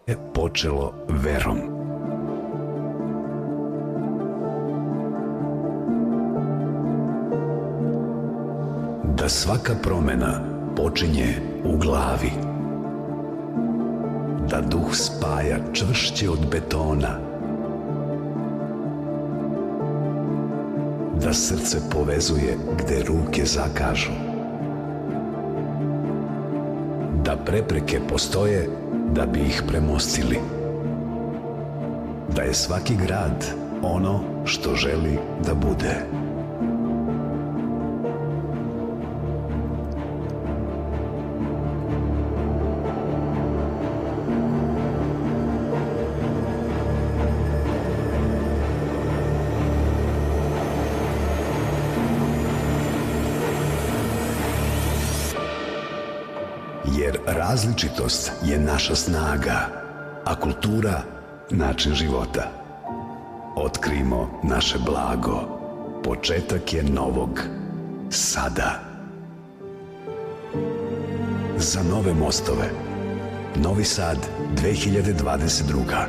je počelo verom. Da svaka promjena počinje u glavi. Da duh spaja čvršće od betona. Da srce povezuje gde ruke zakažu. Da prepreke postoje da bi ih premostili. Da je svaki grad ono što želi da bude. Jer različitost je naša snaga, a kultura način života. Otkrijmo naše blago. Početak je Novog Sada. Za nove mostove. Novi Sad 2022.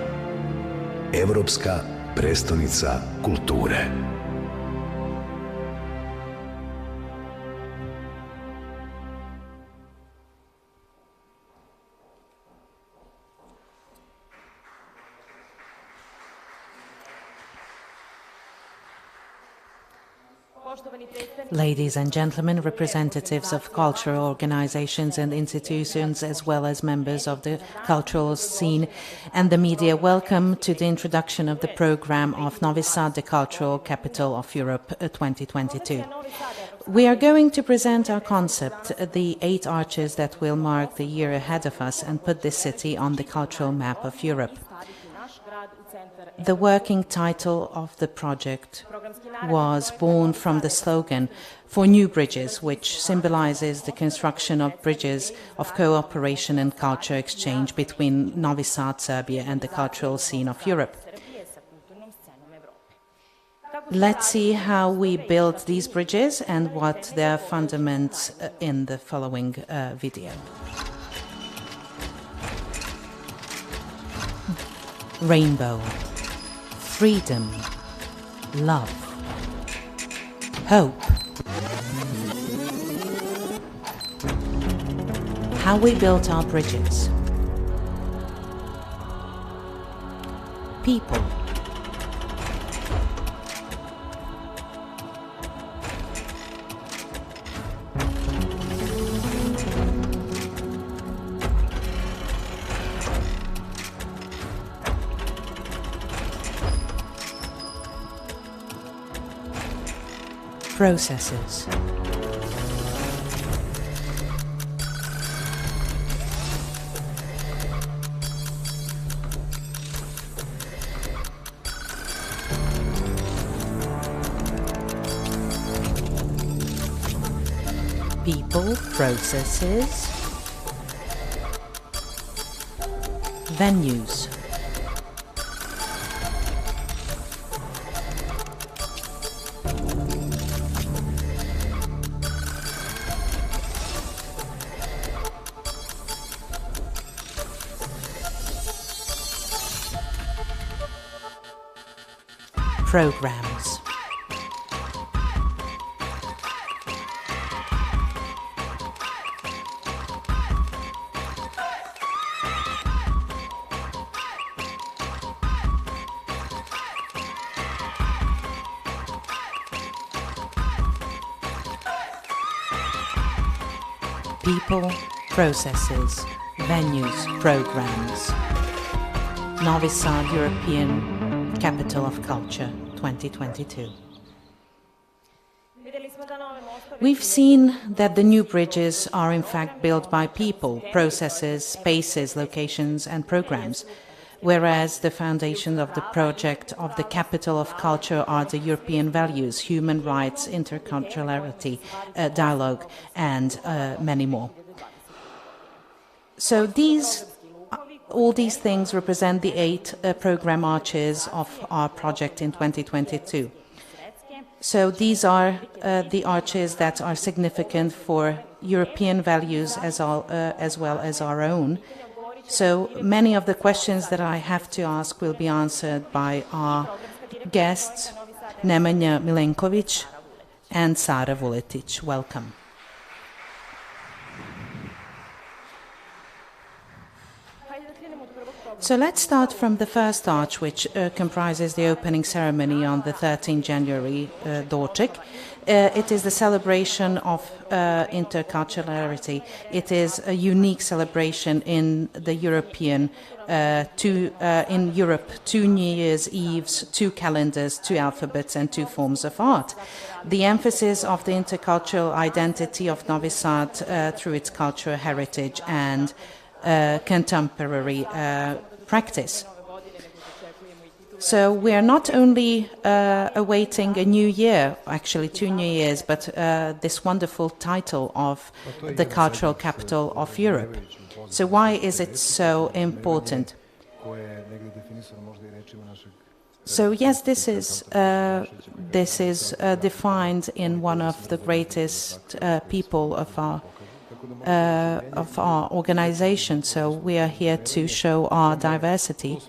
Evropska prestonica kulture. Ladies and gentlemen, representatives of cultural organizations and institutions, as well as members of the cultural scene and the media, welcome to the introduction of the program of Novi Sad, the Cultural Capital of Europe 2022. We are going to present our concept, the 8 arches that will mark the year ahead of us and put this city on the cultural map of Europe. The working title of the project was born from the slogan "For New Bridges," which symbolizes the construction of bridges of cooperation and culture exchange between Novi Sad, Serbia, and the cultural scene of Europe. Let's see how we build these bridges and what their fundaments in the following video. Rainbow. Freedom, love, hope. How we built our bridges. People. Processes. People, processes, venues. Programs. People, processes, venues, programs. Novi Sad, European Capital of Culture 2022. We've seen that the new bridges are in fact built by people, processes, spaces, locations and programs, whereas the foundation of the project of the Capital of Culture are the European values, human rights, interculturality, dialogue and many more. So all these things represent the 8 program arches of our project in 2022. So these are the arches that are significant for European values as well as our own, So many of the questions that I have to ask will be answered by our guests, Nemanja Milenković and Sara Vuletic. Welcome. So let's start from the first arch, which comprises the opening ceremony on the 13th January, Doček. It is the celebration of interculturality. It is a unique celebration in the European, in Europe, 2 New Year's Eves, 2 calendars, 2 alphabets, and 2 forms of art. The emphasis of the intercultural identity of Novi Sad through its cultural heritage and contemporary practice. So we are not only awaiting a new year, actually 2 New Years, but this wonderful title of the cultural capital of Europe. So why is it so important? So yes, this is defined in one of the greatest people of our organization. So we are here to show our diversity.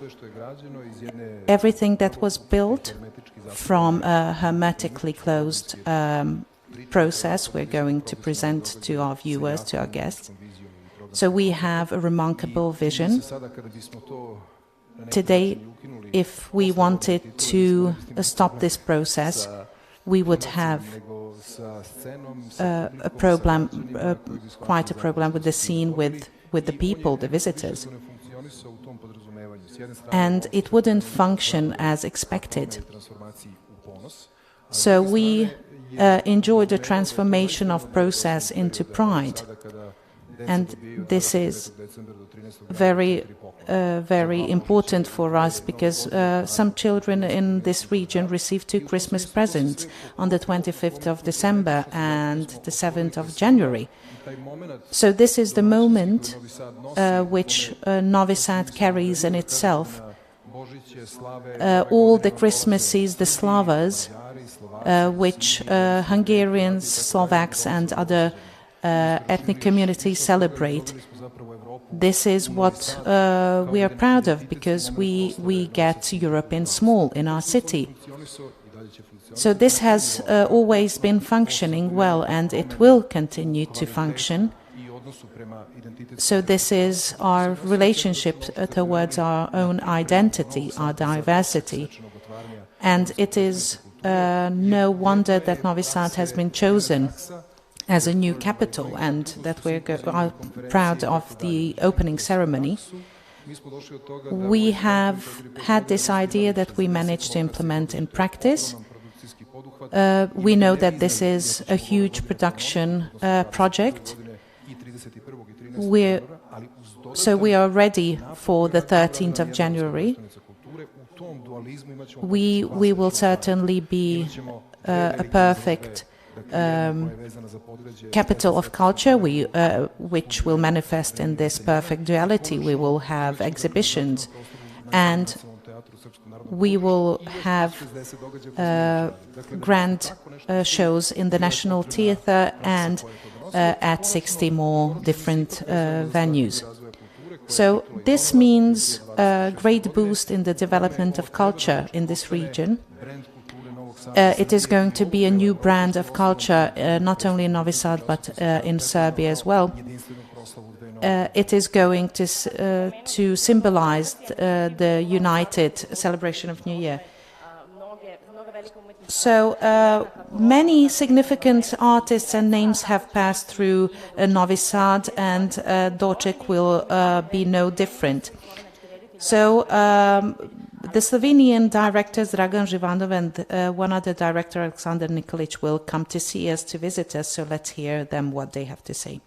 Everything that was built from a hermetically closed process we're going to present to our viewers, to our guests. So we have a remarkable vision. Today, if we wanted to stop this process, we would have a problem, quite a problem with the scene, with the people, the visitors. And it wouldn't function as expected. So we enjoyed a transformation of process into pride. And this is very important for us, because some children in this region received 2 Christmas presents on the 25th of December and the 7th of January. So this is the moment which Novi Sad carries in itself. All the Christmases, the Slavas, which Hungarians, Slovaks and other ethnic communities celebrate. This is what we are proud of, because we get Europe in small, in our city. So this has always been functioning well, and it will continue to function. So this is our relationship towards our own identity, our diversity. And it is no wonder that Novi Sad has been chosen as a new capital, and that we are proud of the opening ceremony. We have had this idea that we managed to implement in practice. We know that this is a huge production project. So we are ready for the 13th of January. We will certainly be a perfect capital of culture, which will manifest in this perfect duality. We will have exhibitions, and we will have grand shows in the National Theatre and at 60 more different venues. So this means a great boost in the development of culture in this region. It is going to be a new brand of culture, not only in Novi Sad, but in Serbia as well. It is going to symbolize the united celebration of New Year. So many significant artists and names have passed through Novi Sad, and Doček will be no different. So the Slovenian directors Dragan Živanov and one other director, Alexander Nikolic, will come to see us, to visit us. So let's hear them, what they have to say.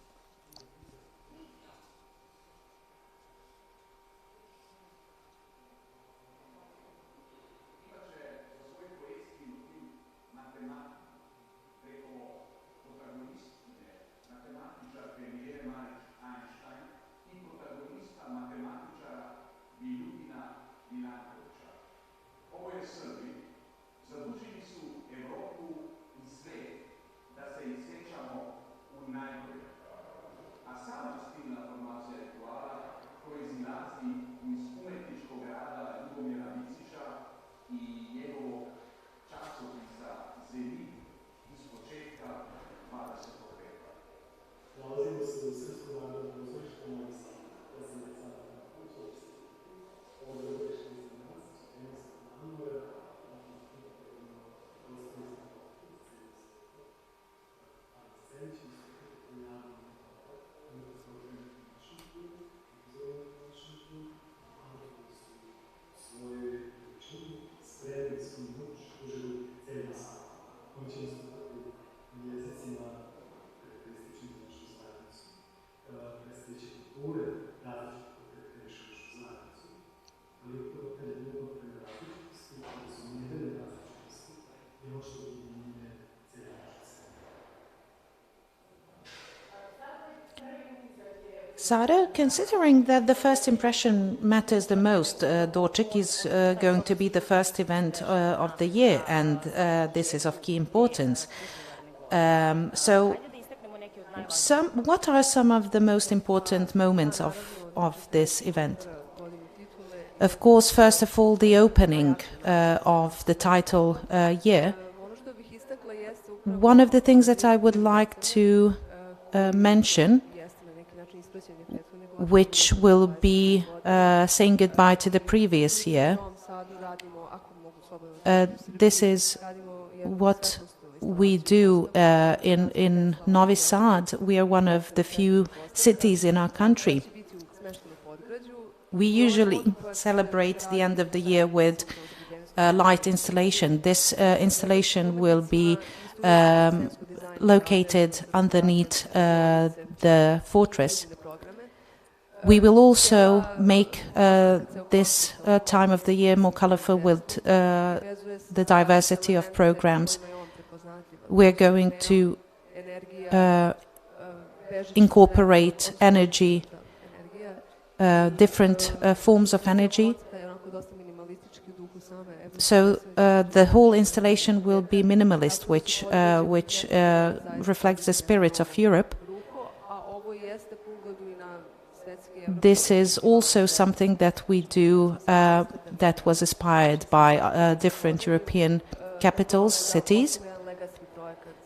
Sara, considering that the first impression matters the most, Doček is going to be the first event of the year, and this is of key importance. What are some of the most important moments of this event? Of course, first of all, the opening of the title year. One of the things that I would like to mention, which will be saying goodbye to the previous year, this is what we do in Novi Sad. We are one of the few cities in our country. We usually celebrate the end of the year with light installation. This installation will be located underneath the fortress. We will also make this time of the year more colorful with the diversity of programs. We're going to incorporate energy, different forms of energy. So the whole installation will be minimalist, which reflects the spirit of Europe. This is also something that we do that was inspired by different European capitals, cities.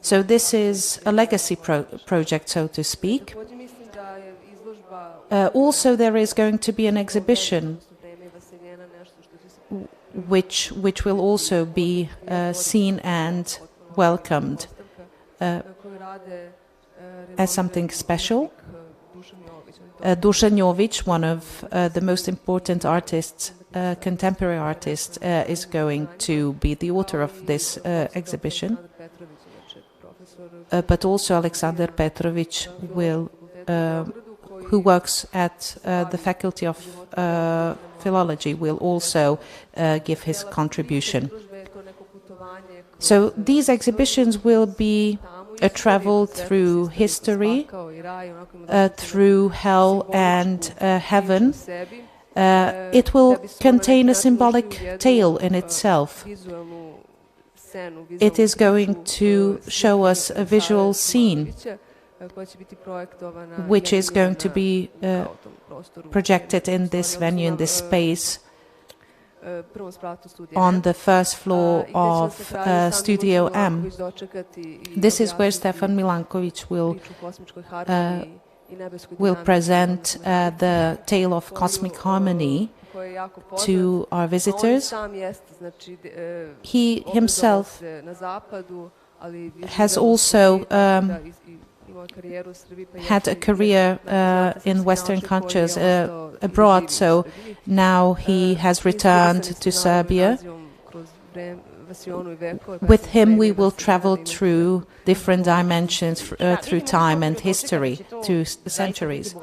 So this is a legacy project, so to speak. Also, there is going to be an exhibition which will also be seen and welcomed as something special. Dušan Jović, one of the most important artists, contemporary artists, is going to be the author of this exhibition. But also Alexander Petrović who works at the Faculty of Philology, will also give his contribution. So these exhibitions will be a travel through history, through hell and heaven. It will contain a symbolic tale in itself. It is going to show us a visual scene which is going to be projected in this venue, in this space, on the first floor of Studio M. This is where Stefan Milanković will present the tale of cosmic harmony to our visitors. He himself has also had a career in Western countries abroad, so now he has returned to Serbia. With him we will travel through different dimensions, through time and history, through centuries.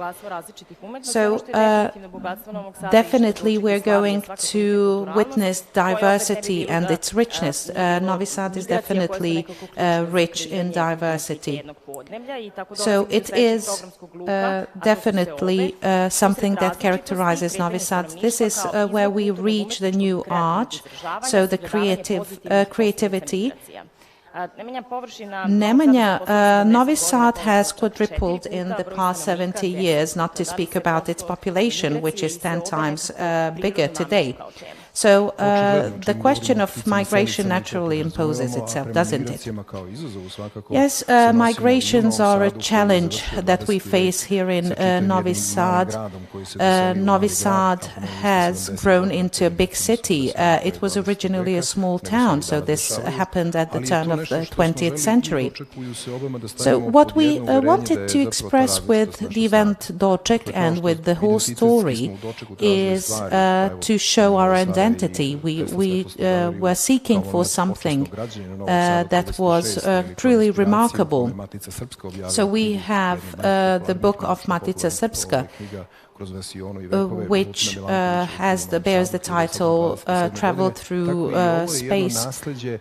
So definitely we're going to witness diversity and its richness. Novi Sad is definitely rich in diversity. So it is definitely something that characterizes Novi Sad. This is where we reach the new arch, so the creativity. Novi Sad has quadrupled in the past 70 years, not to speak about its population, which is 10 times bigger today. So the question of migration naturally imposes itself, doesn't it? Yes, migrations are a challenge that we face here in Novi Sad. Novi Sad has grown into a big city. It was originally a small town, so this happened at the turn of the 20th century. So what we wanted to express with the event Doček and with the whole story is to show our identity. We were seeking for something that was truly remarkable. So we have the book of Matica Srpska, which bears the title Travel Through Space.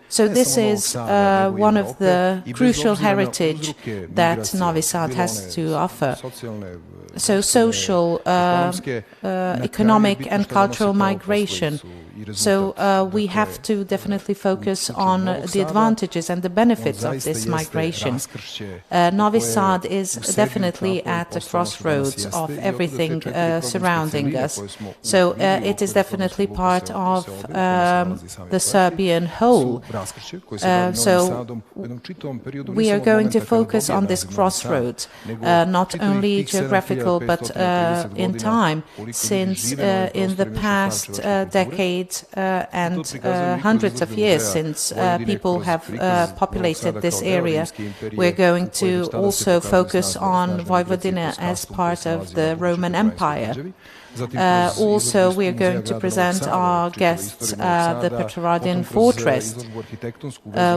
So this is one of the crucial heritage that Novi Sad has to offer. So social, economic and cultural migration. So we have to definitely focus on the advantages and the benefits of this migration. Novi Sad is definitely at the crossroads of everything surrounding us. So it is definitely part of the Serbian whole. So we are going to focus on this crossroads, not only geographical but in time, since in the past decades and hundreds of years since people have populated this area, we're going to also focus on Vojvodina as part of the Roman Empire. Also, we are going to present our guests the Petrovaradin fortress.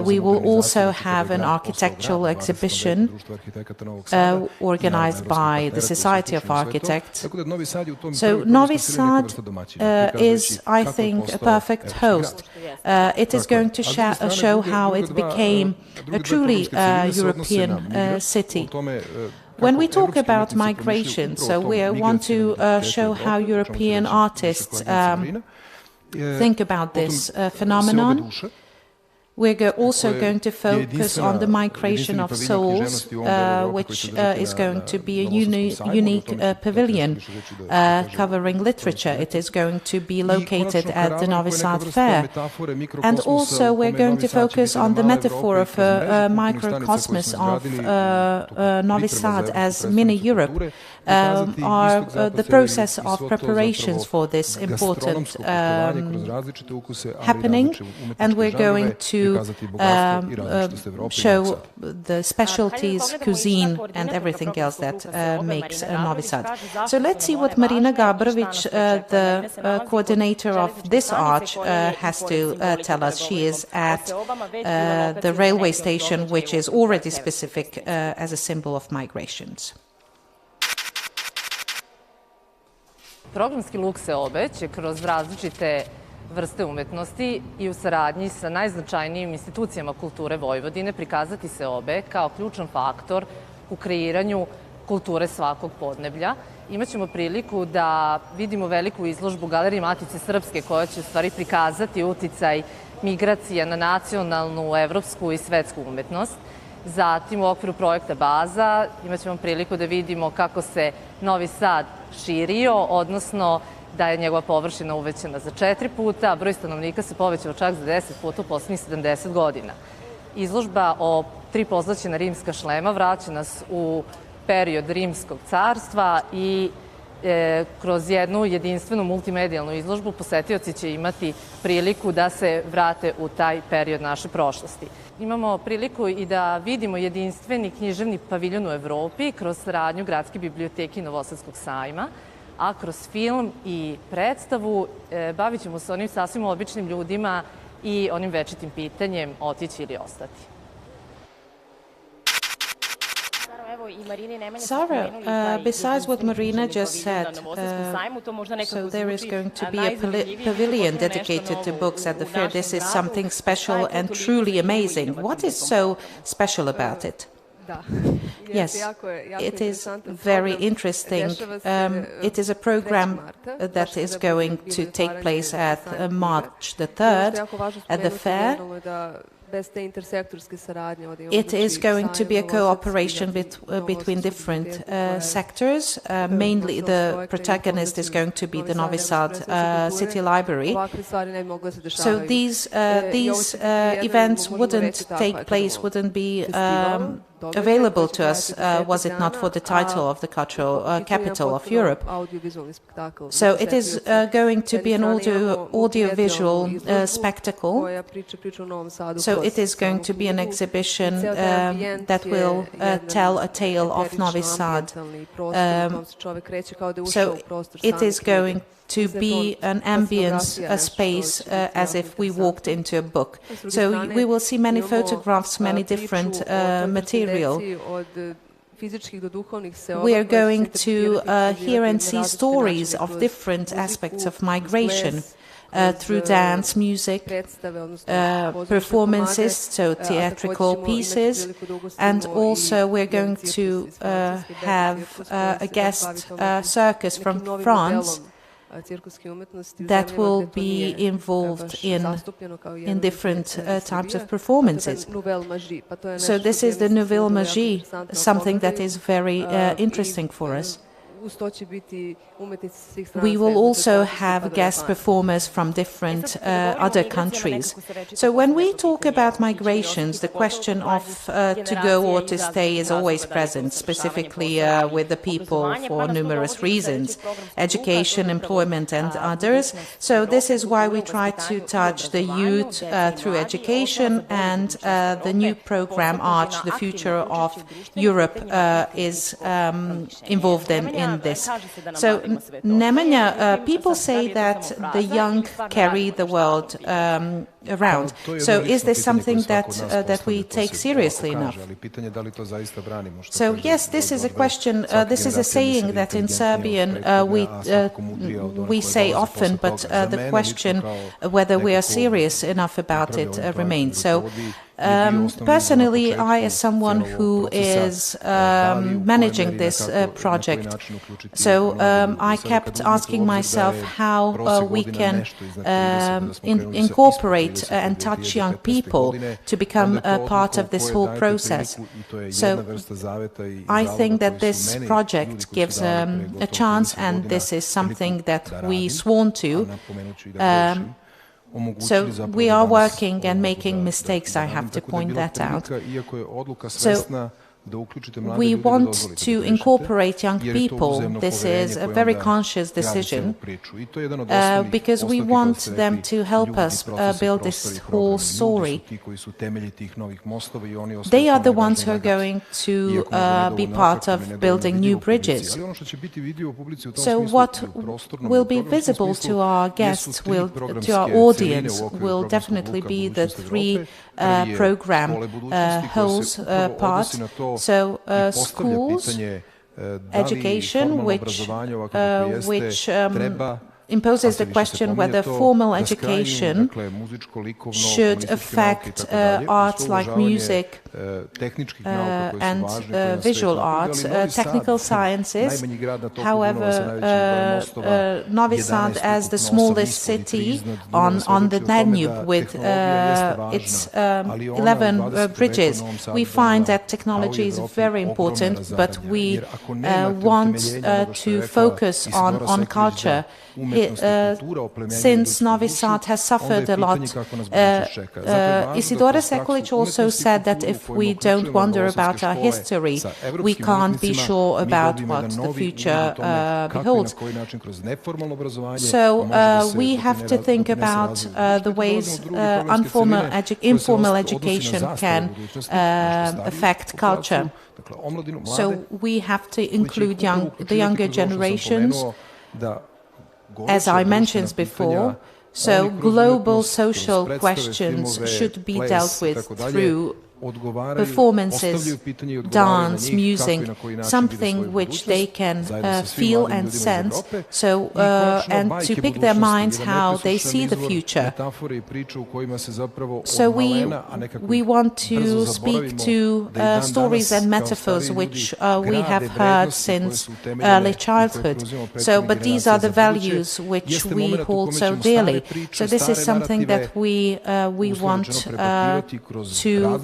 We will also have an architectural exhibition organized by the Society of Architects. So Novi Sad is, I think, a perfect host. It is going to show how it became a truly European city. When we talk about migration, so we want to show how European artists think about this phenomenon. We're also going to focus on the migration of souls, which is going to be a unique pavilion covering literature. It is going to be located at the Novi Sad Fair. And also we're going to focus on the metaphor of a microcosmos of Novi Sad as mini-Europe. The process of preparations for this important happening, and we're going to show the specialties, cuisine, and everything else that makes Novi Sad. So let's see what Marina Gabrovic, the coordinator of this arch, has to tell us. She is at the railway station, which is already specific as a symbol of migrations. Programski luk seobe će kroz različite vrste umetnosti i u saradnji sa najznačajnijim institucijama kulture Vojvodine prikazati seobe kao ključan faktor u kreiranju kulture svakog podneblja. Imaćemo priliku da vidimo veliku izložbu Galerije Matice Srpske koja će u stvari prikazati uticaj migracija na nacionalnu, evropsku i svetsku umetnost. Zatim u okviru projekta Baza imaćemo priliku da vidimo kako se Novi Sad širio, odnosno da je njegova površina uvećana za 4 puta, a broj stanovnika se povećao čak za 10 puta u poslednjih 70 godina. Izložba o 3 pozlaćena rimska šlema vraća nas u period Rimskog carstva i kroz jednu jedinstvenu multimedijalnu izložbu posetioci će imati priliku da se vrate u taj period naše prošlosti. Imamo priliku i da vidimo jedinstveni književni paviljon u Evropi kroz saradnju Gradske biblioteke i Novosadskog sajma, a kroz film i predstavu bavit ćemo se onim sasvim običnim ljudima i onim večitim pitanjem otići ili ostati. Sarah, besides what Marina just said, so there is going to be a pavilion dedicated to books at the fair. This is something special and truly amazing. What is so special about it? Yes, it is very interesting. It is a program that is going to take place at March the 3rd at the fair. It is going to be a cooperation between different sectors. Mainly the protagonist is going to be the Novi Sad City Library. So these events wouldn't take place, wouldn't be available to us was it not for the title of the cultural capital of Europe. So it is going to be an audiovisual spectacle. So it is going to be an exhibition that will tell a tale of Novi Sad. So it is going to be an ambience, a space, as if we walked into a book. So we will see many photographs, many different material. we are going to hear and see stories of different aspects of migration through dance, music, performances, so theatrical pieces, and also we're going to have a guest circus from France that will be involved in different types of performances. So this is the Nouvelle Magie, something that is very interesting for us. We will also have guest performers from different other countries. So when we talk about migrations, the question of to go or to stay is always present, specifically with the people for numerous reasons, education, employment and others. So this is why we try to touch the youth through education, and the new program Arch, the future of Europe, is involved in this. So, Nemanja, people say that the young carry the world around. So, is this something that we take seriously enough? So, yes, this is a question. This is a saying that in Serbian we say often, but the question whether we are serious enough about it remains. So. Personally, I, as someone who is managing this project, so I kept asking myself how we can incorporate and touch young people to become a part of this whole process. So I think that this project gives a chance, and this is something that we sworn to. So we are working and making mistakes, I have to point that out. So we want to incorporate young people. This is a very conscious decision because we want them to help us build this whole story. They are the ones who are going to be part of building new bridges. So what will be visible to our guests, to our audience, will definitely be the three program whole part. So schools, education, which imposes the question whether formal education should affect arts like music and visual arts, technical sciences. However, Novi Sad, as the smallest city on the Danube with its 11 bridges, we find that technology is very important, but we want to focus on culture. Since Novi Sad has suffered a lot, Isidora Sekulic also said that if we don't wonder about our history, we can't be sure about what the future beholds. So we have to think about the ways informal education can affect culture. So we have to include the younger generations, as I mentioned before. So global social questions should be dealt with through performances, dance, music, something which they can feel and sense, so and to pick their minds how they see the future. So we want to speak to stories and metaphors which we have heard since early childhood. So, but these are the values which we hold so dearly. So this is something that we want to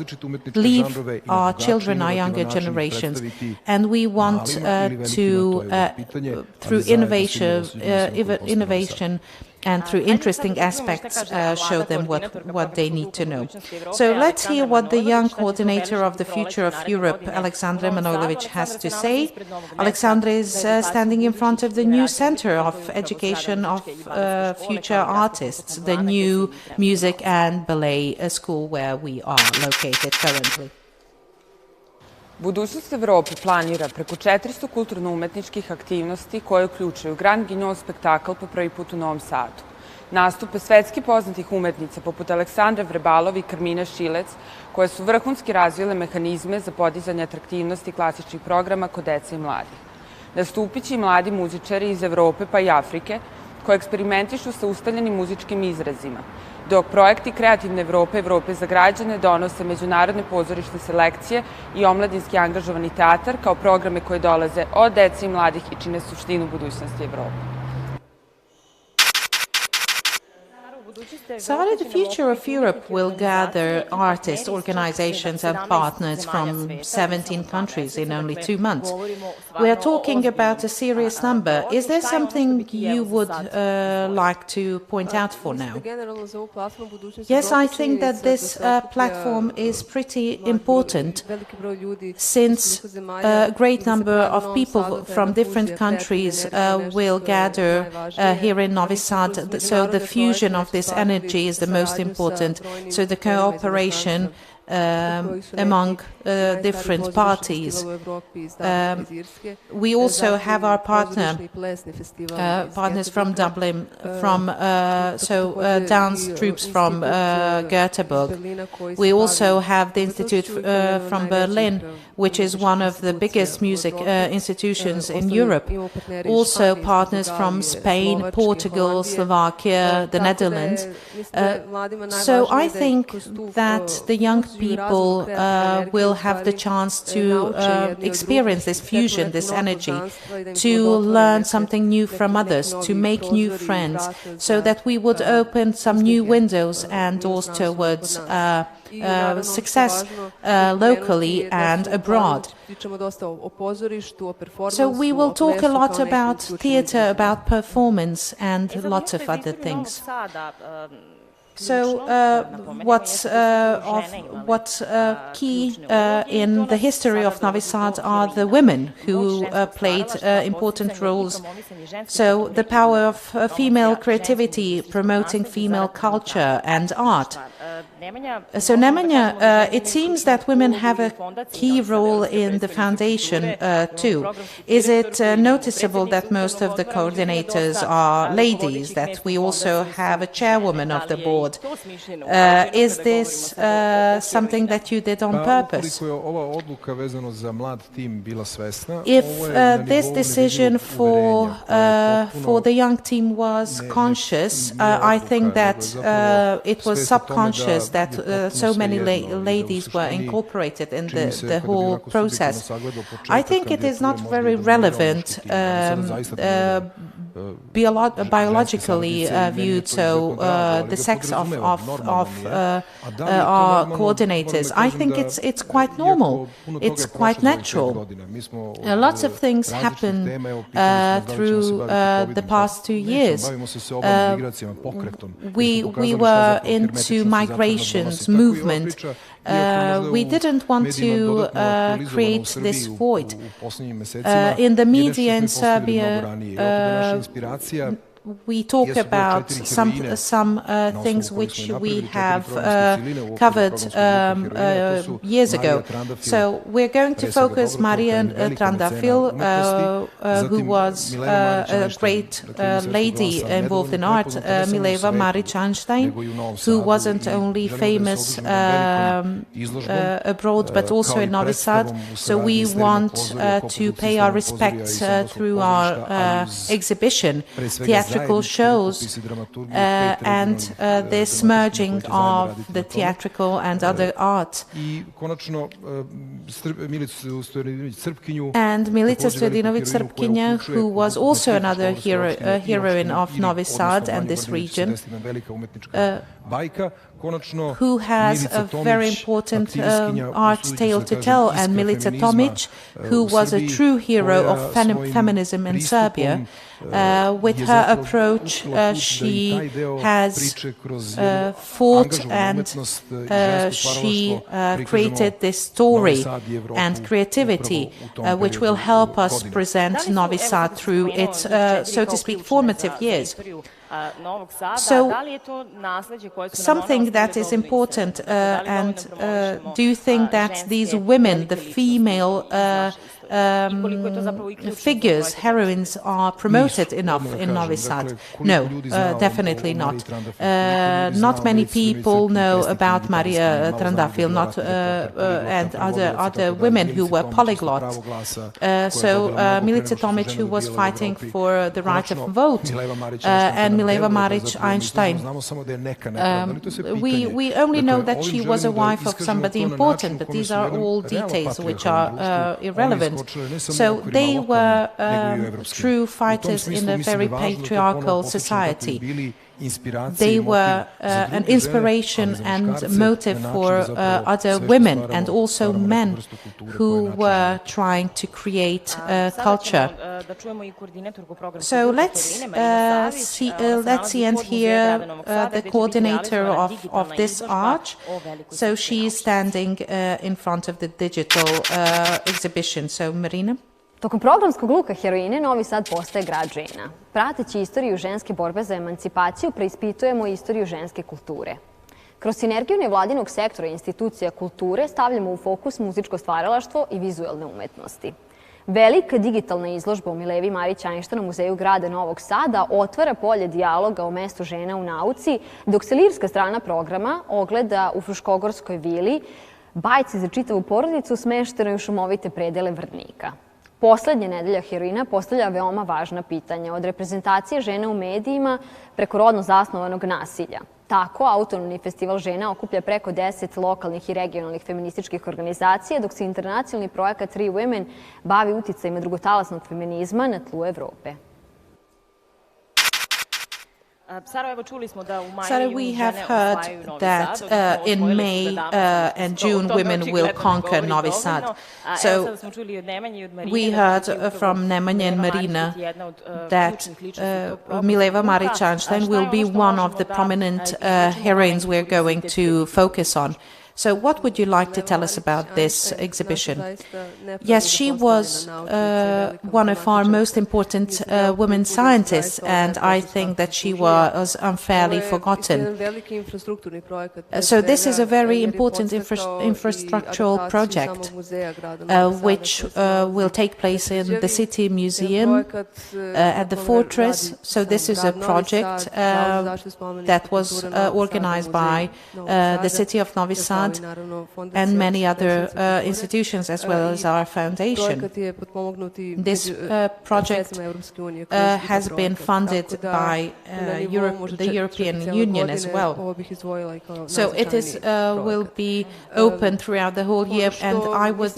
leave our children, our younger generations, and we want to, through innovation and through interesting aspects, show them what they need to know. So let's hear what the young coordinator of the Future of Europe, Alexandra Manojlovic, has to say. Alexandra is standing in front of the new Center of Education of Future Artists, the new music and ballet school where we are located currently. Budućnost Evrope planira preko 400 kulturno-umetničkih aktivnosti koje uključuju Grand Guignol spektakl po prvi put u Novom Sadu. nastupe svetski poznatih umetnica poput Aleksandra Vrebalov i Karmine Šilec, koje su vrhunski razvile mehanizme za podizanje atraktivnosti klasičnih programa kod dece i mladih. Nastupit će i mladi muzičari iz Evrope pa i Afrike, koji eksperimentišu sa ustaljenim muzičkim izrazima, dok projekti Kreativne Evrope, Evrope za građane donose međunarodne pozorišne selekcije i omladinski angažovani teatar kao programe koje dolaze od dece i mladih i čine suštinu budućnosti Evrope. So how did the future of Europe will gather artists, organizations and partners from 17 countries in only 2 months? We are talking about a serious number. Is there something you would like to point out for now? Yes, I think that this platform is pretty important since a great number of people from different countries will gather here in Novi Sad. So the fusion of this energy is the most important. So the cooperation among different parties. We also have our partners from Dublin, from dance troupes from Göteborg. We also have the Institute from Berlin, which is one of the biggest music institutions in Europe. Also partners from Spain, Portugal, Slovakia, the Netherlands. So I think that the young people will have the chance to experience this fusion, this energy, to learn something new from others, to make new friends, so that we would open some new windows and doors towards success locally and abroad. So we will talk a lot about theatre, about performance and lots of other things. So what's key in the history of Novi Sad are the women who played important roles. So the power of female creativity, promoting female culture and art. So Nemanja, it seems that women have a key role in the foundation too. Is it noticeable that most of the coordinators are ladies, that we also have a chairwoman of the board? Is this something that you did on purpose? If this decision for the young team was conscious, I think that it was subconscious that so many ladies were incorporated in the whole process. I think it is not very relevant biologically viewed, so the sex of our coordinators. I think it's quite normal. It's quite natural. Lots of things happen through the past 2 years. We were into migrations movement. We didn't want to create this void. In the media in Serbia, we talk about some things which we have covered years ago. So we're going to focus Marijan Trandafil, who was a great lady involved in art, Mileva Marić-Einstein, who wasn't only famous abroad but also in Novi Sad. So we want to pay our respects through our exhibition, theatrical shows, and this merging of the theatrical and other art. And Milica Stojadinović-Crpkinja, who was also another heroine of Novi Sad and this region, who has a very important art tale to tell, and Milica Tomic, who was a true hero of feminism in Serbia. With her approach, she has fought and she created this story and creativity which will help us present Novi Sad through its, so to speak, formative years. So, something that is important, and do you think that these women, the female figures, heroines are promoted enough in Novi Sad? No, definitely not. Not many people know about Maria Trandafil and other women who were polyglots. So Milica Tomic, who was fighting for the right of vote, and Mileva Maric Einstein. We only know that she was a wife of somebody important, but these are all details which are irrelevant. So they were true fighters in a very patriarchal society. They were an inspiration and motive for other women and also men who were trying to create culture. So let's see and hear the coordinator of this arch. So she is standing in front of the digital exhibition. So Marina. Tokom programskog luka heroine, Novi Sad postaje grad žena. Prateći istoriju ženske borbe za emancipaciju, preispitujemo istoriju ženske kulture. Kroz sinergiju nevladinog sektora i institucija kulture stavljamo u fokus muzičko stvaralaštvo i vizuelne umetnosti. Velika digitalna izložba u Milevi Marić Einstein u Muzeju grada Novog Sada otvara polje dijaloga o mestu žena u nauci, dok se lirska strana programa ogleda u Fruškogorskoj vili, bajci za čitavu porodicu smeštenoj u šumovite predele Vrdnika. Poslednja nedelja heroina postavlja veoma važna pitanja, od reprezentacije žena u medijima preko rodno zasnovanog nasilja. Tako, autonomni festival žena okuplja preko 10 lokalnih i regionalnih feminističkih organizacija, dok se internacionalni projekat Three Women bavi uticajima drugotalasnog feminizma na tlu Evrope. Sarah, we have heard that in May and June women will conquer Novi Sad. So we heard from Nemanja and Marina that Mileva Marić Einstein will be one of the prominent heroines we're going to focus on. So what would you like to tell us about this exhibition? Yes, she was one of our most important women scientists, and I think that she was unfairly forgotten. So this is a very important infrastructural project which will take place in the City Museum at the Fortress. So this is a project that was organized by the City of Novi Sad and many other institutions, as well as our foundation. This project has been funded by the European Union as well. So it will be open throughout the whole year, and I would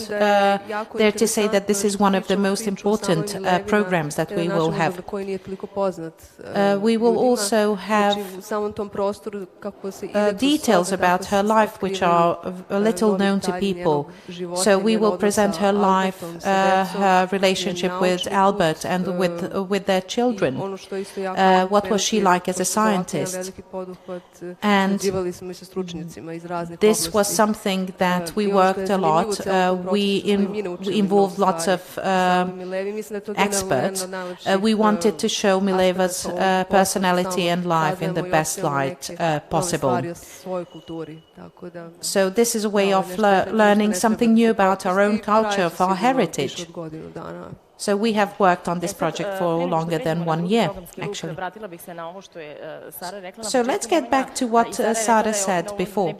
dare to say that this is one of the most important programs that we will have. We will also have details about her life which are a little known to people. So we will present her life, her relationship with Albert and with their children. What was she like as a scientist? And this was something that we worked a lot. We involved lots of experts. We wanted to show Mileva's personality and life in the best light possible. So this is a way of learning something new about our own culture, of our heritage. So we have worked on this project for longer than 1 year, actually. So let's get back to what Sarah said before.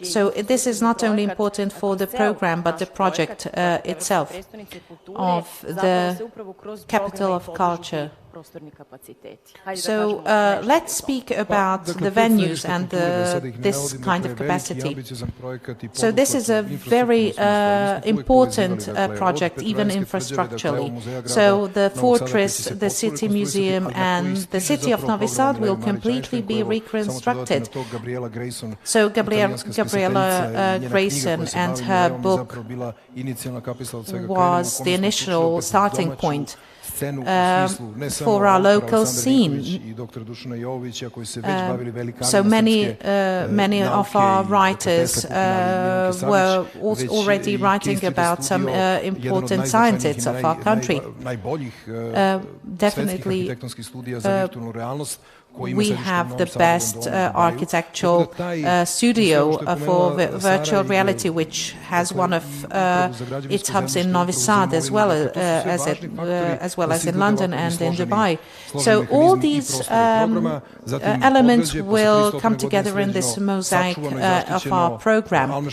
So this is not only important for the program, but the project itself of the capital of culture. So let's speak about the venues and this kind of capacity. So this is a very important project, even infrastructurally. So the Fortress, the City Museum and the City of Novi Sad will completely be reconstructed. So Gabriela Grayson and her book was the initial starting point for our local scene. So many of our writers were already writing about some important scientists of our country. Definitely we have the best architectural studio for virtual reality, which has one of its hubs in Novi Sad as well as in London and in Dubai. So all these elements will come together in this mosaic of our program.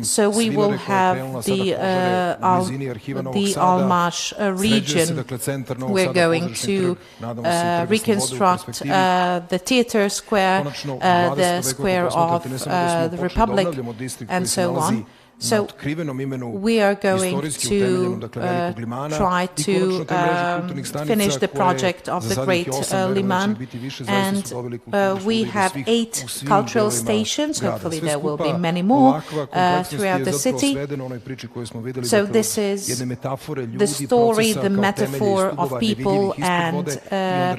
So we will have the Almash region. We're going to reconstruct the theater square, the square of the Republic, and so on. So we are going to try to finish the project of the Great Liman, and we have 8 cultural stations. Hopefully there will be many more throughout the city. So this is the story, the metaphor of people and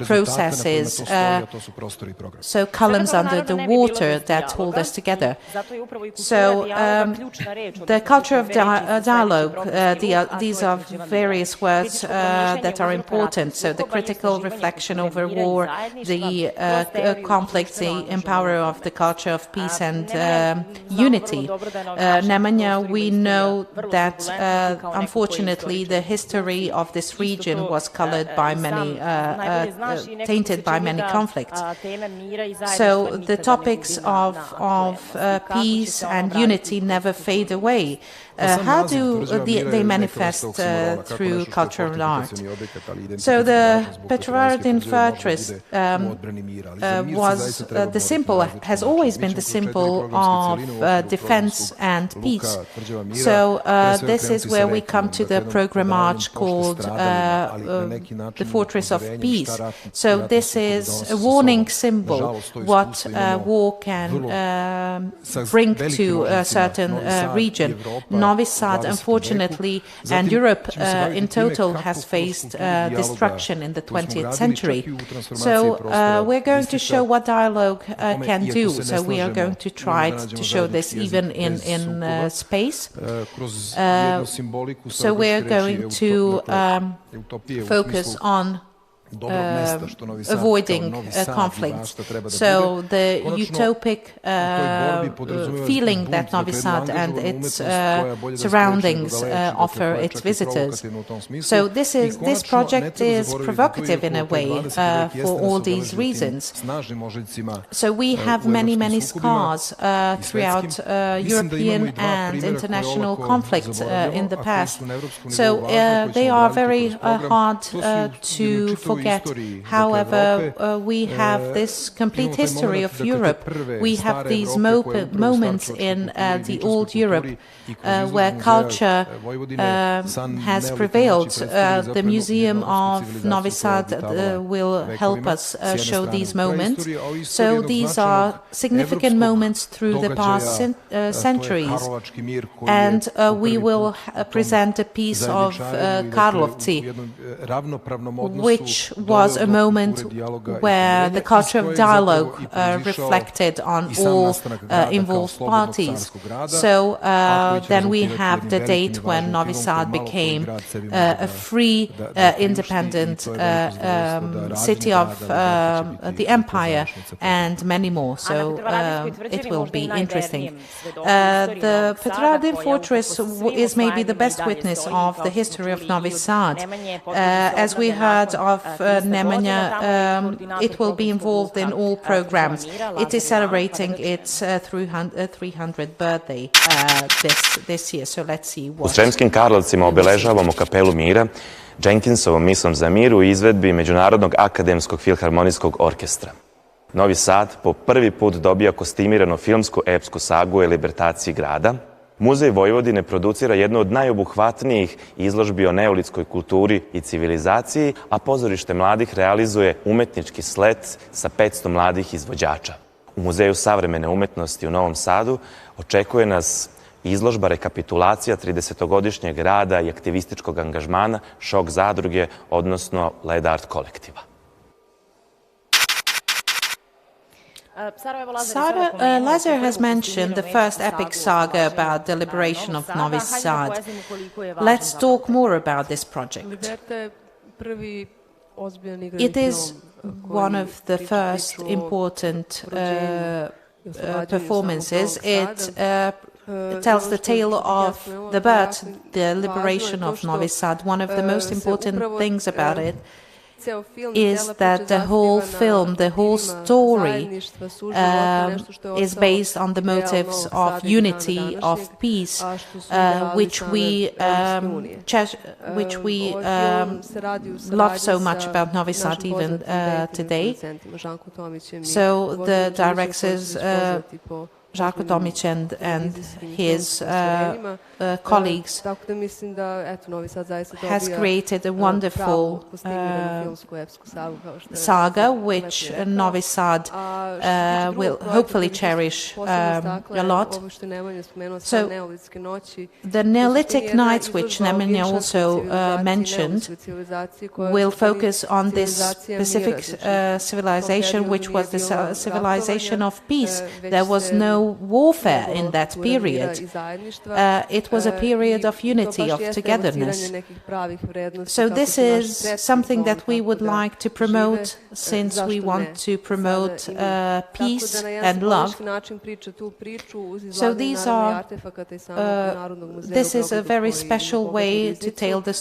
processes, so columns under the water that hold us together. So the culture of dialogue, these are various words that are important. So the critical reflection over war, the conflict, the empower of the culture of peace and unity. Nemanja, we know that unfortunately the history of this region was colored by many, tainted by many conflicts. So the topics of peace and unity never fade away. How do they manifest through culture and art? So the Petrovaradin fortress was the symbol, has always been the symbol of defense and peace. So this is where we come to the program arch called the Fortress of Peace. So this is a warning symbol what war can bring to a certain region. Novi Sad, unfortunately, and Europe in total has faced destruction in the 20th century. So we're going to show what dialogue can do. So we are going to try to show this even in space. So we're going to focus on avoiding conflicts. So the utopic feeling that Novi Sad and its surroundings offer its visitors. So this project is provocative in a way for all these reasons. So we have many scars throughout European and international conflicts in the past. So they are very hard to forget. However, we have this complete history of Europe. We have these moments in the old Europe where culture has prevailed. The Museum of Novi Sad will help us show these moments. So these are significant moments through the past centuries. And we will present a piece of Karlovci, which was a moment where the culture of dialogue reflected on all involved parties. So then we have the date when Novi Sad became a free, independent city of the empire, and many more. So it will be interesting. The Petrovaradin fortress is maybe the best witness of the history of Novi Sad. As we heard of Nemanja, it will be involved in all programs. It is celebrating its 300th birthday this year, so let's see what. U Sremskim Karlovcima obeležavamo kapelu mira Jenkinsovom misom za mir u izvedbi Međunarodnog akademskog filharmonijskog orkestra. Novi Sad po prvi put dobija kostimiranu filmsku epsku sagu o libertaciji grada. Muzej Vojvodine producira jednu od najobuhvatnijih izložbi o neolitskoj kulturi i civilizaciji, a pozorište mladih realizuje umetnički slet sa 500 mladih izvođača. U Muzeju savremene umetnosti u Novom Sadu očekuje nas izložba rekapitulacija 30-godišnjeg rada i aktivističkog angažmana Šok zadruge, odnosno Led Art kolektiva. Lazar has mentioned the first epic saga about the liberation of Novi Sad. Let's talk more about this project. It is one of the first important performances. It tells the tale of the birth, the liberation of Novi Sad. One of the most important things about it is that the whole film, the whole story is based on the motives of unity, of peace, which we love so much about Novi Sad even today. So the directors Žarko Tomić and his colleagues has created a wonderful saga which Novi Sad will hopefully cherish a lot. So the Neolithic nights, which Nemanja also mentioned, will focus on this specific civilization, which was the civilization of peace. There was no warfare in that period. It was a period of unity, of togetherness. So this is something that we would like to promote, since we want to promote peace and love. So this is a very special way to tell the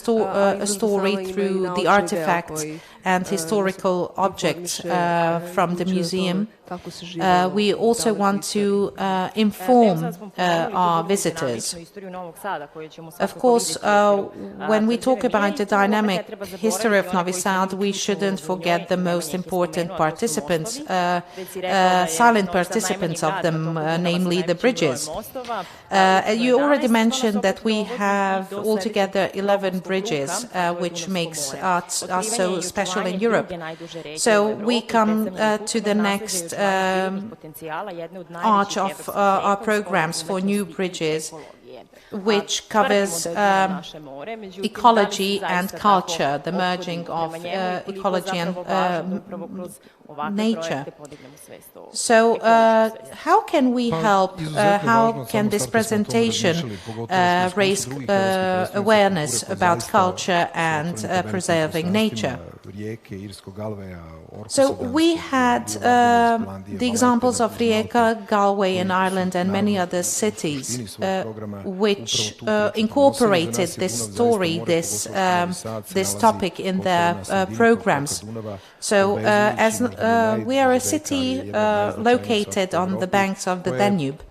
a story through the artifacts and historical objects from the museum. We also want to inform our visitors. Of course, when we talk about the dynamic history of Novi Sad, we shouldn't forget the most important participants, silent participants of them, namely the bridges. You already mentioned that we have altogether 11 bridges, which makes us so special in Europe. So we come to the next arch of our programs for new bridges, which covers ecology and culture, the merging of ecology and nature. So how can we help, how can this presentation raise awareness about culture and preserving nature? So we had the examples of Rijeka, Galway in Ireland and many other cities which incorporated this story, this topic in their programs. So as we are a city located on the banks of the Danube,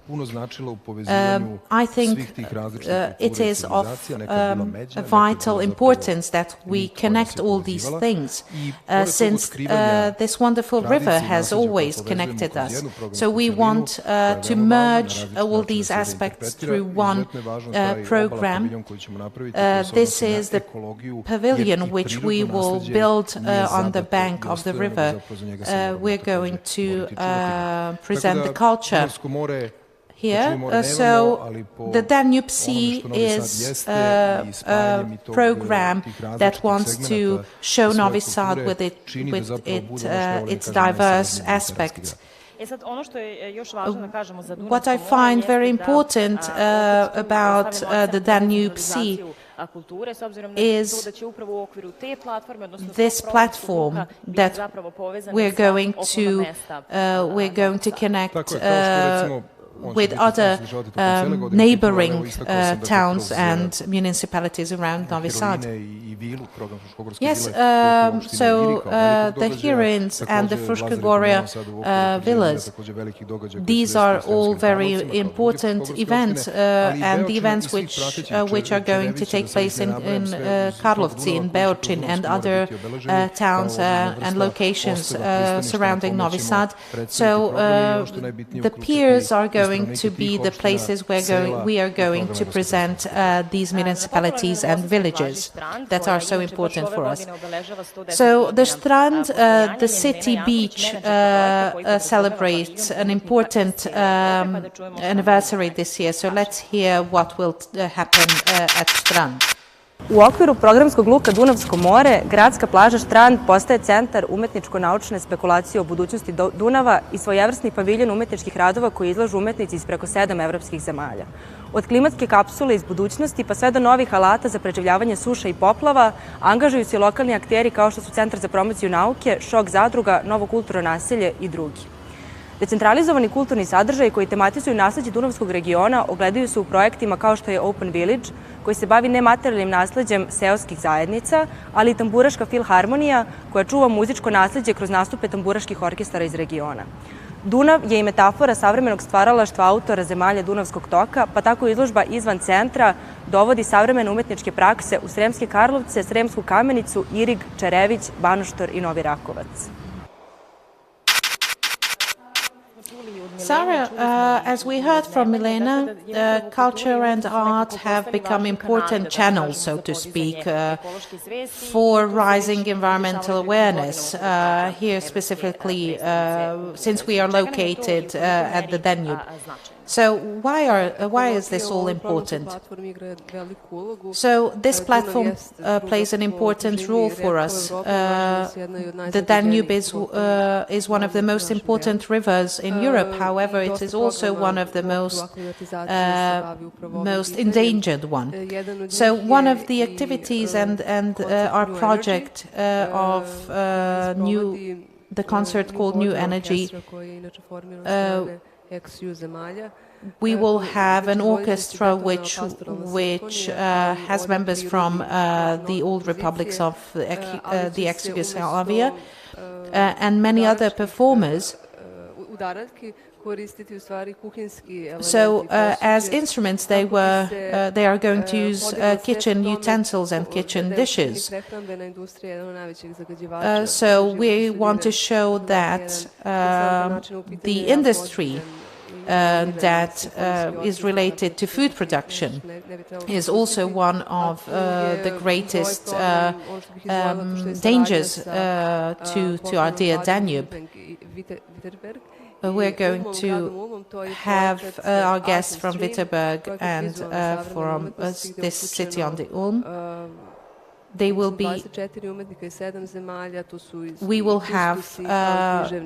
I think it is of vital importance that we connect all these things, since this wonderful river has always connected us. So we want to merge all these aspects through one program. This is the pavilion which we will build on the bank of the river. We're going to present the culture here. So the Danube Sea is a program that wants to show Novi Sad with its diverse aspects. What I find very important about the Danube Sea is this platform that we're going to connect with other neighboring towns and municipalities around Novi Sad. Yes, so the Heroines and the Fruška Goria villas, these are all very important events, and the events which are going to take place in Karlovci, in Beočin and other towns and locations surrounding Novi Sad. So the piers are going to be the places where we are going to present these municipalities and villages that are so important for us. So the Strand, the city beach, celebrates an important anniversary this year. So let's hear what will happen at Strand. U okviru programskog luka Dunavsko more, gradska plaža Strand postaje centar umetničko-naučne spekulacije o budućnosti Dunava i svojevrsni paviljon umetničkih radova koji izlažu umetnici iz preko 7 evropskih zemalja. Od klimatske kapsule iz budućnosti pa sve do novih alata za preživljavanje suša i poplava, angažuju se lokalni akteri kao što su Centar za promociju nauke, Šok zadruga, Novo kulturno naselje i drugi. Decentralizovani kulturni sadržaji koji tematizuju nasleđe Dunavskog regiona ogledaju se u projektima kao što je Open Village, koji se bavi nematerijalnim nasleđem seoskih zajednica, ali i Tamburaška filharmonija koja čuva muzičko nasleđe kroz nastupe tamburaških orkestara iz regiona. Dunav je i metafora savremenog stvaralaštva autora zemalja Dunavskog toka, pa tako izložba izvan centra dovodi savremene umetničke prakse u Sremske Karlovce, Sremsku Kamenicu, Irig, Čerević, Banoštor i Novi Rakovac. Sarah, as we heard from Milena, culture and art have become important channels, so to speak, for rising environmental awareness, here specifically since we are located at the Danube. So why is this all important? So this platform plays an important role for us. The Danube is one of the most important rivers in Europe. However, it is also one of the most endangered one. So one of the activities and our project of the concert called New Energy. We will have an orchestra which has members from the old republics of the ex-Yugoslavia and many other performers. So, as instruments, they are going to use kitchen utensils and kitchen dishes. So, we want to show that the industry that is related to food production is also one of the greatest dangers to our dear Danube. We're going to have our guests from Wittenberg and from this city on the Ulm. They will be. We will have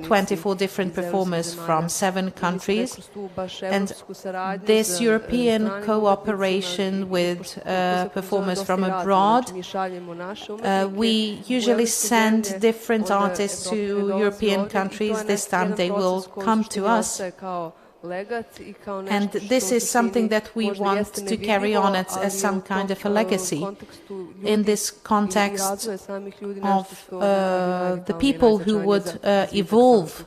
24 different performers from 7 countries, and this European cooperation with performers from abroad. We usually send different artists to European countries. This time they will come to us. And this is something that we want to carry on as some kind of a legacy in this context of the people who would evolve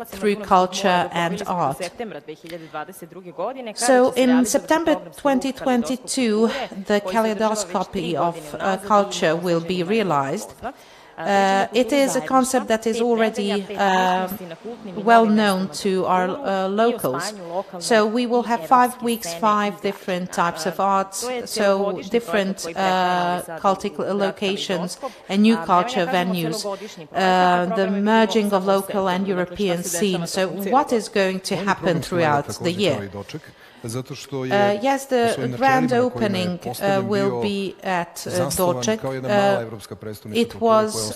through culture and art. So in September 2022, the kaleidoscopy of culture will be realized. It is a concept that is already well known to our locals. So we will have 5 weeks, 5 different types of arts, so different cultic locations and new culture venues, the merging of local and European scenes. So what is going to happen throughout the year? Yes, the grand opening will be at Doček. It was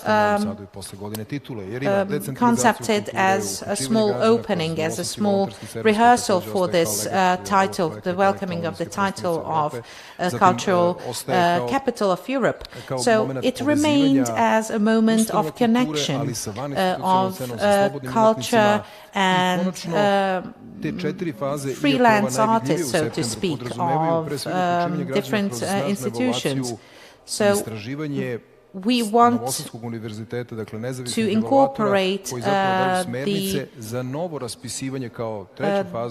concepted as a small opening, as a small rehearsal for this title, the welcoming of the title of cultural capital of Europe. So it remained as a moment of connection of culture and freelance artists, so to speak, of different institutions. So we want to incorporate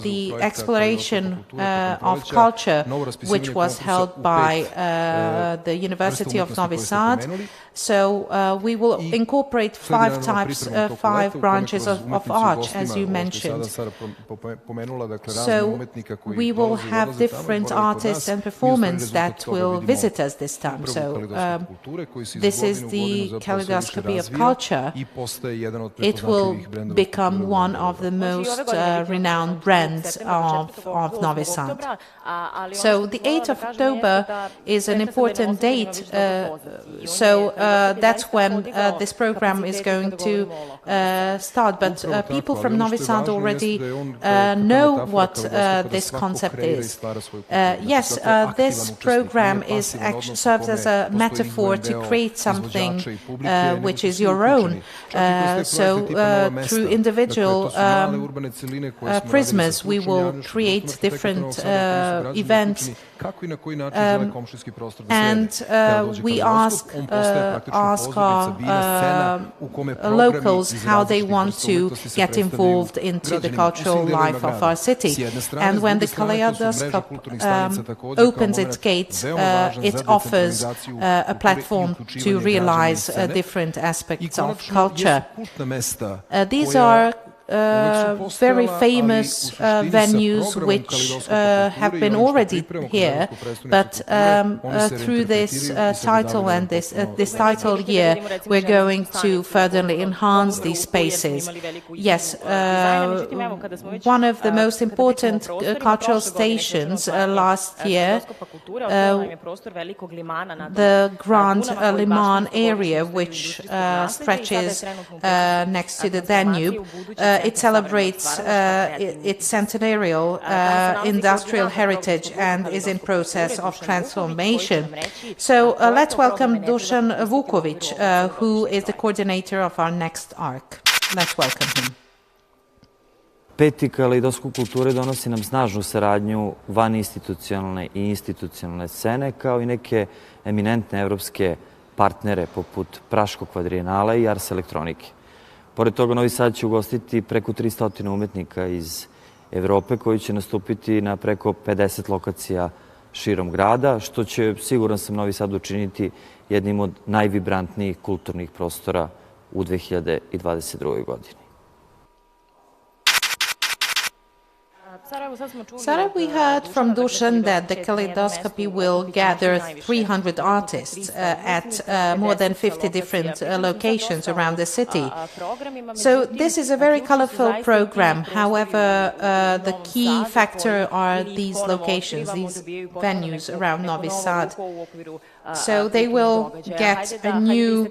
the exploration of culture, which was held by the University of Novi Sad. So we will incorporate 5 types, 5 branches of art, as you mentioned. So we will have different artists and performers that will visit us this time. So this is the kaleidoscopy of culture, it will become one of the most renowned brands of Novi Sad. So the 8th of October is an important date, so that's when this program is going to start. But people from Novi Sad already know what this concept is. Yes, this program serves as a metaphor to create something which is your own. So through individual prisms, we will create different events, and we ask our locals how they want to get involved into the cultural life of our city. And when the kaleidoscope opens its gates, it offers a platform to realize different aspects of culture. These are very famous venues which have been already here, but through this title and this title year, we're going to furtherly enhance these spaces. Yes, one of the most important cultural stations last year, the Grand Liman area, which stretches next to the Danube, it celebrates its centenarial industrial heritage and is in process of transformation. So let's welcome Dusan Vukovic, who is the coordinator of our next ARC. Let's welcome him. Peti kaleidoskop kulture donosi nam snažnu saradnju van institucionalne i institucionalne scene, kao i neke eminentne evropske partnere poput Praškog kvadrijenala i Ars elektronike. Pored toga, Novi Sad će ugostiti preko 300 umetnika iz Evrope koji će nastupiti na preko 50 lokacija širom grada, što će, siguran sam, Novi Sad učiniti jednim od najvibrantnijih kulturnih prostora u 2022. godini. Sarah, we heard from Dusan that the kaleidoscopy will gather 300 artists at more than 50 different locations around the city. So this is a very colorful program. However, the key factor are these locations, these venues around Novi Sad. So they will get a new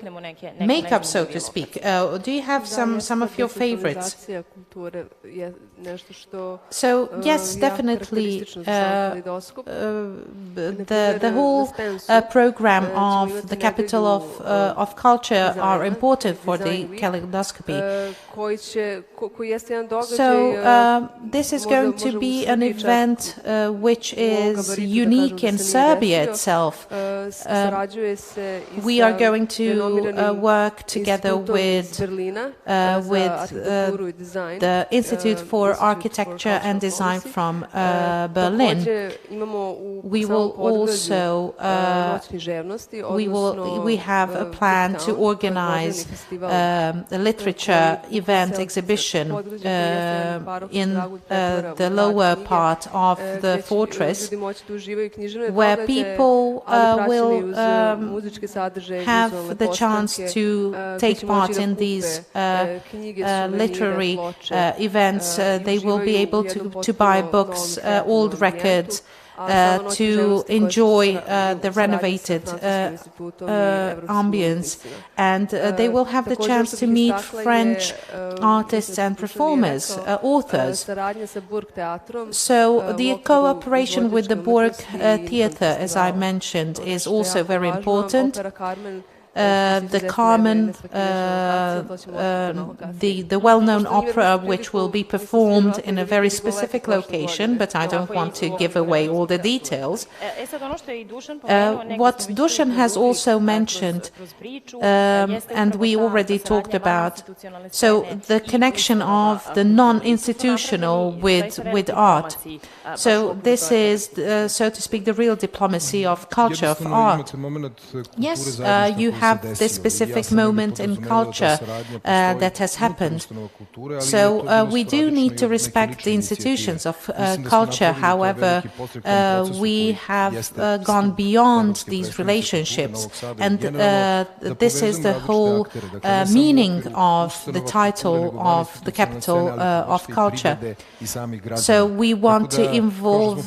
makeup, so to speak. Do you have some of your favorites? So yes, definitely. The whole program of the capital of culture are important for the kaleidoscopy. So this is going to be an event which is unique in Serbia itself. We are going to work together with the Institute for Architecture and Design from Berlin. We will also we have a plan to organize a literature event exhibition in the lower part of the fortress, where people will have the chance to take part in these literary events. They will be able to buy books, old records, to enjoy the renovated ambience, and they will have the chance to meet French artists and performers, authors. So the cooperation with the Burg Theatre, as I mentioned, is also very important. The Carmen, the well-known opera, which will be performed in a very specific location, but I don't want to give away all the details. What Dusan has also mentioned, and we already talked about, so the connection of the non-institutional with art. So this is, so to speak, the real diplomacy of culture, of art. Yes, you have have this specific moment in culture that has happened. So we do need to respect the institutions of culture. However, we have gone beyond these relationships, and this is the whole meaning of the title of the capital of culture. So we want to involve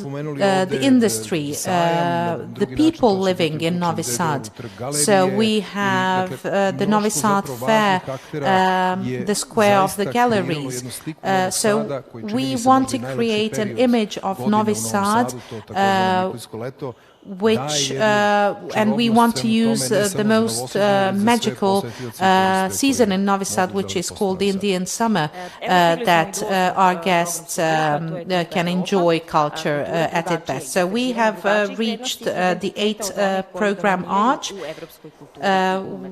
the industry, the people living in Novi Sad. So we have the Novi Sad Fair, the square of the galleries. So we want to create an image of Novi Sad and we want to use the most magical season in Novi Sad, which is called the Indian summer, that our guests can enjoy culture at its best. So we have reached the 8th program arch,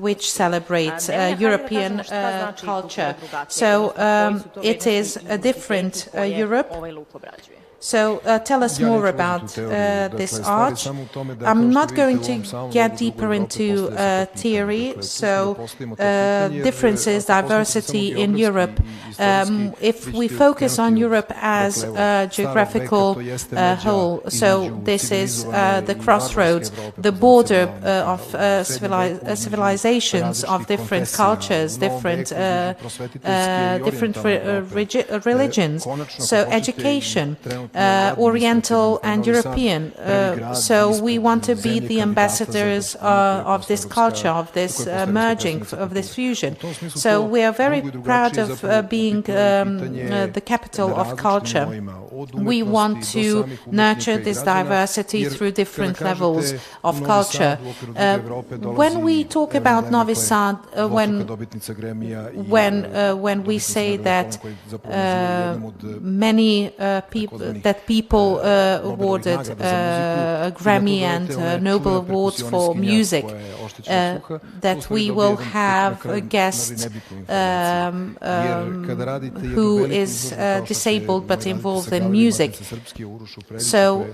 which celebrates European culture. So it is a different Europe. So tell us more about this arch. I'm not going to get deeper into theory. So differences, diversity in Europe. If we focus on Europe as a geographical whole, so this is the crossroads, the border of civilizations, of different cultures, different religions. So education. Oriental and European. So we want to be the ambassadors of this culture, of this merging, of this fusion. So we are very proud of being the capital of culture. We want to nurture this diversity through different levels of culture. When we talk about Novi Sad, when we say that many people awarded a Grammy and Nobel Awards for music, that we will have a guest who is disabled but involved in music. So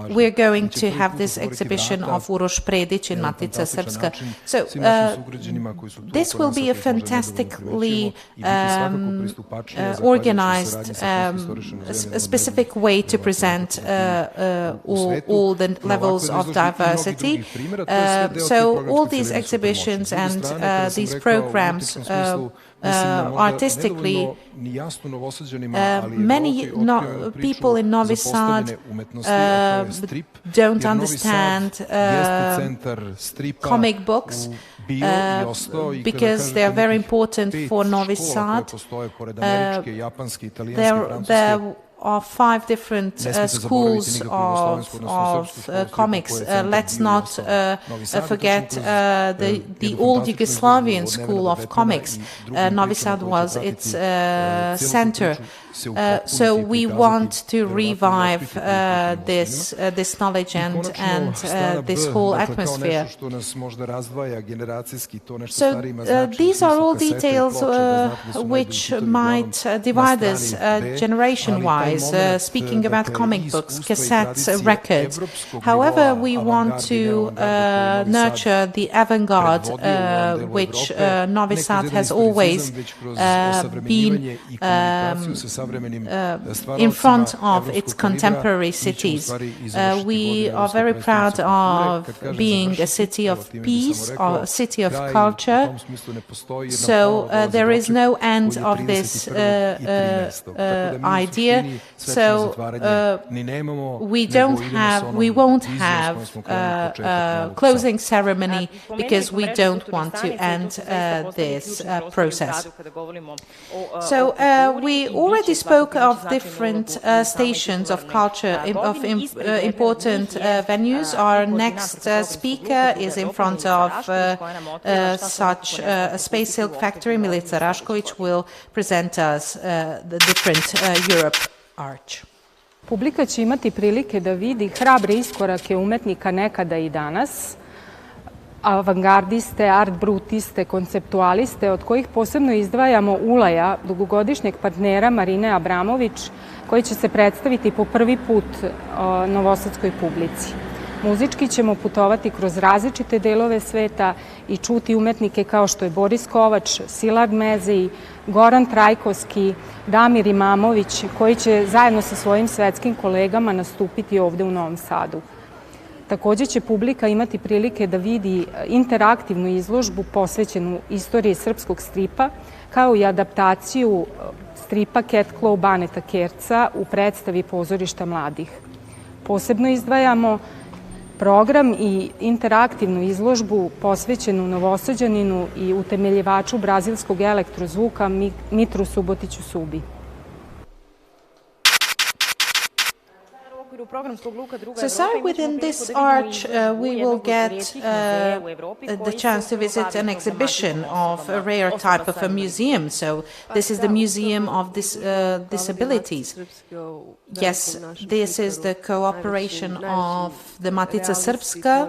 we're going to have this exhibition of Uroš Predić in Matica Srpska. So this will be a fantastically organized, specific way to present all the levels of diversity. So all these exhibitions and these programs artistically, many people in Novi Sad don't understand comic books because they are very important for Novi Sad. There are 5 different schools of comics. Let's not forget the old Yugoslavian school of comics. Novi Sad was its center. So we want to revive this knowledge and this whole atmosphere. So these are all details which might divide us generation-wise, speaking about comic books, cassettes, records. However, we want to nurture the avant-garde, which Novi Sad has always been in front of its contemporary cities. We are very proud of being a city of peace, or a city of culture. So there is no end of this idea. So we won't have a closing ceremony because we don't want to end this process. So we already spoke of different stations of culture, of important venues. Our next speaker is in front of such a space silk factory. Milica Rašković will present us the different Europe arch. Publika će imati prilike da vidi hrabre iskorake umetnika nekada i danas, avangardiste, art brutiste, konceptualiste, od kojih posebno izdvajamo Ulaja, dugogodišnjeg partnera Marine Abramović, koji će se predstaviti po prvi put novosadskoj publici. Muzički ćemo putovati kroz različite delove sveta i čuti umetnike kao što je Boris Kovač, Silad Mezej, Goran Trajkovski, Damir Imamović, koji će zajedno sa svojim svetskim kolegama nastupiti ovde u Novom Sadu. Takođe će publika imati prilike da vidi interaktivnu izložbu posvećenu istoriji srpskog stripa, kao i adaptaciju stripa Cat Claw Baneta Kerca u predstavi Pozorišta mladih. Posebno izdvajamo program i interaktivnu izložbu posvećenu Novosađaninu i utemeljivaču brazilskog elektrozvuka Mitru Subotiću Subi. So within this arch, we will get the chance to visit an exhibition of a rare type of a museum. So this is the Museum of Disabilities. Yes, this is the cooperation of the Matica Srpska.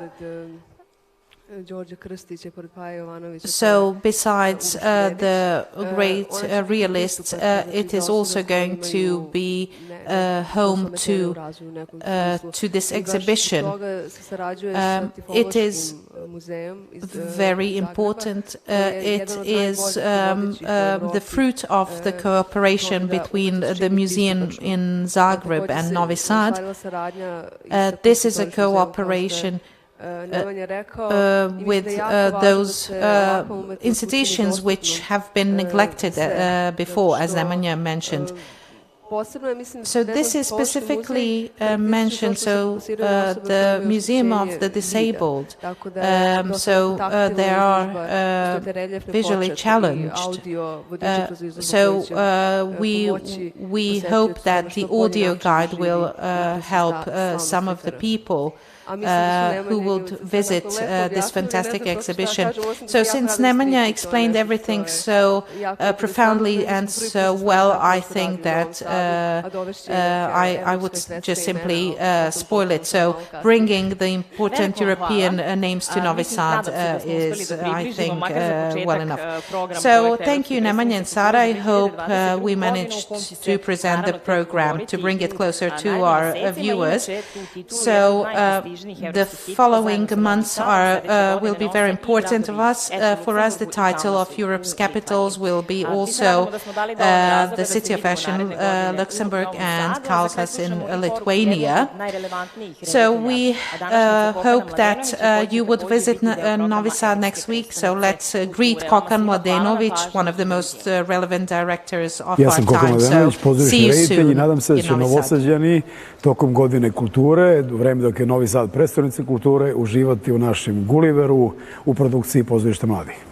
So besides the great realists, it is also going to be home to this exhibition. It is very important. It is the fruit of the cooperation between the museum in Zagreb and Novi Sad. This is a cooperation with those institutions which have been neglected before, as Nemanja mentioned. So this is specifically mentioned, so the Museum of the Disabled, so they are visually challenged. So we hope that the audio guide will help some of the people who would visit this fantastic exhibition. So since Nemanja explained everything so profoundly and so well, I think that I would just simply spoil it. So bringing the important European names to Novi Sad is, I think, well enough. So thank you, Nemanja and Sara. I hope we managed to present the program, to bring it closer to our viewers. So the following months will be very important for us. The title of Europe's capitals will be also the City of Fashion, Luxembourg, and Karlsruhe in Lithuania. So we hope that you would visit Novi Sad next week. So let's greet Kokan Mladenović, one of the most relevant directors of our time. So see you soon i nadam se da će Novosađani tokom godine kulture, u vreme dok je Novi Sad prestonica kulture, uživati u našem Gulliveru u produkciji Pozorišta mladih.